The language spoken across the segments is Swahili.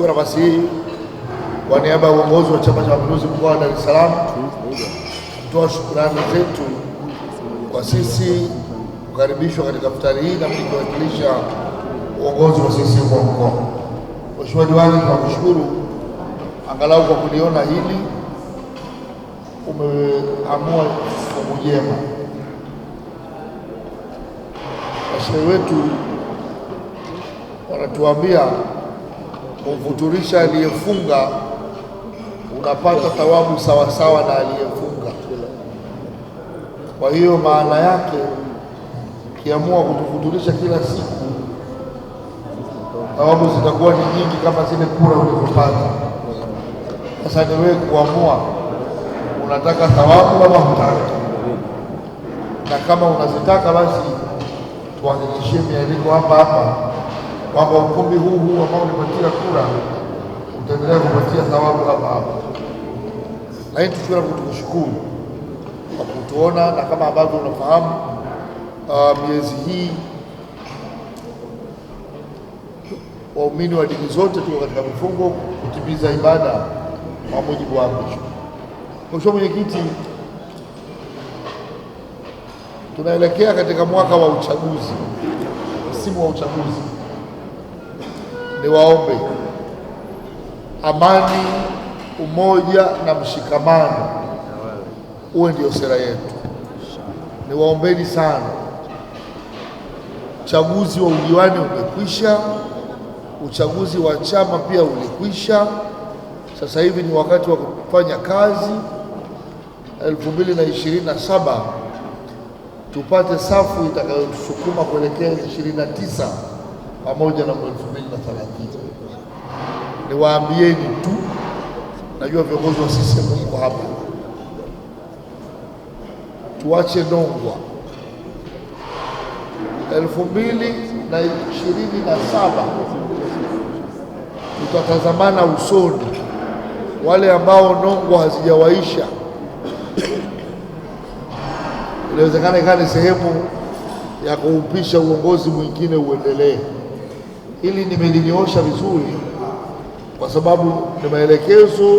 Nichukue nafasi hii kwa niaba ya uongozi wa Chama cha Mapinduzi mkoa wa Dar es Salaam kutoa shukrani zetu kwa sisi kukaribishwa katika iftari hii na kuwakilisha uongozi wa CCM wa mkoa. Mheshimiwa Diwani, tunakushukuru angalau kwa kuliona hili, umeamua fungu jema. Washehe wetu wanatuambia kumfuturisha aliyefunga unapata thawabu sawasawa na aliyefunga. Kwa hiyo maana yake kiamua kutufuturisha kila siku, thawabu zitakuwa ni nyingi kama zile kura ulizopata. Sasa ni wewe kuamua unataka thawabu ama hutaki, na kama unazitaka basi tuhakikishie mialiko hapa kwamba ukumbi huu ambao ulipatia kura utaendelea kupatia thawabu hapa. Na hii tukushukuru kwa kutuona, na kama ambavyo unafahamu miezi hii waumini wa dini zote tuko katika mifungo kutimiza ibada kwa mujibu wa amri. Mheshimiwa Mwenyekiti, tunaelekea katika mwaka wa uchaguzi, msimu wa uchaguzi. Niwaombe amani, umoja na mshikamano uwe ndio sera yetu. Niwaombeni sana. Uchaguzi wa udiwani umekwisha, uchaguzi wa chama pia ulikwisha. Sasa hivi ni wakati wa kufanya kazi. 2027 tupate safu itakayotusukuma kuelekea 29 pamoja na 2030. Niwaambieni tu, najua viongozi wa CCM mko hapa, tuache nongwa. 2027 tutatazamana usoni. Wale ambao nongwa hazijawaisha inawezekana ikawa ni sehemu ya kuupisha uongozi mwingine uendelee. Hili nimelinyoosha vizuri kwa sababu ni maelekezo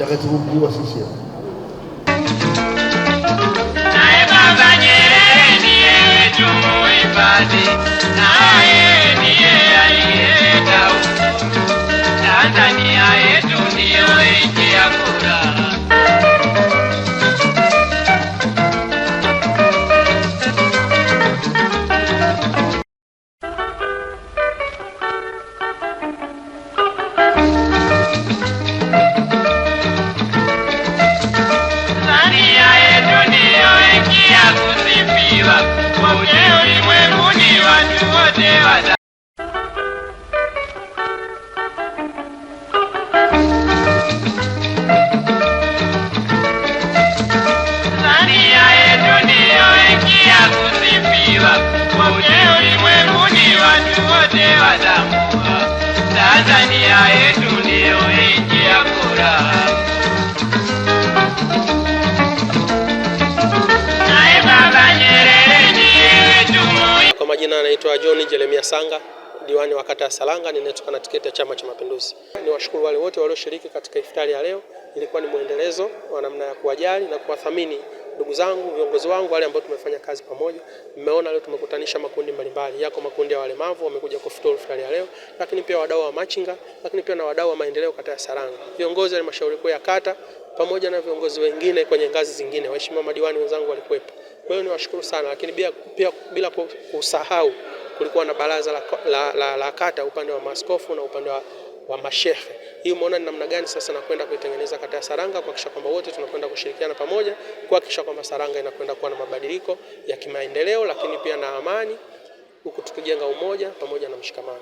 ya katibu mkuu wa CCM. Naye Baba Nyerere ndiye tumuhifadhi, naye ndiye aliyeleta Tanzania yetu ndiyo nchi ya furaha. Tanzania yetu ndiyo nchi ya kusifiwa, kote ulimwenguni watu wote wata Tanzania yetu ndiyo nchi ya furaha. Naye Baba Nyerere ndiye tumuhifadhi. Kwa majina anaitwa John Jeremia Sanga, diwani wa kata ya Salanga, ninatoka na tiketi ya Chama cha Mapinduzi. Niwashukuru wale wote walioshiriki katika iftari ya leo. Ilikuwa ni muendelezo wa namna ya kuwajali na kuwathamini ndugu zangu, viongozi wangu, wale ambao tumefanya kazi pamoja. Mmeona leo tumekutanisha makundi mbalimbali. Yako makundi ya walemavu wamekuja kufuturu iftari ya leo, lakini pia wadau wa machinga, lakini pia na wadau wa maendeleo kata ya Salanga. Viongozi wa halmashauri kuu ya kata pamoja na viongozi wengine kwenye ngazi zingine, waheshimiwa madiwani wenzangu walikuwepo. Kwa hiyo niwashukuru sana, lakini pia bila kusahau kulikuwa na baraza la kata upande wa maaskofu na upande wa mashehe. Hii umeona ni namna gani sasa nakwenda kuitengeneza kata ya Salanga, kuhakikisha kwamba wote tunakwenda kushirikiana pamoja kuhakikisha kwamba Salanga inakwenda kuwa na mabadiliko ya kimaendeleo, lakini pia na amani, huku tukijenga umoja pamoja na mshikamano.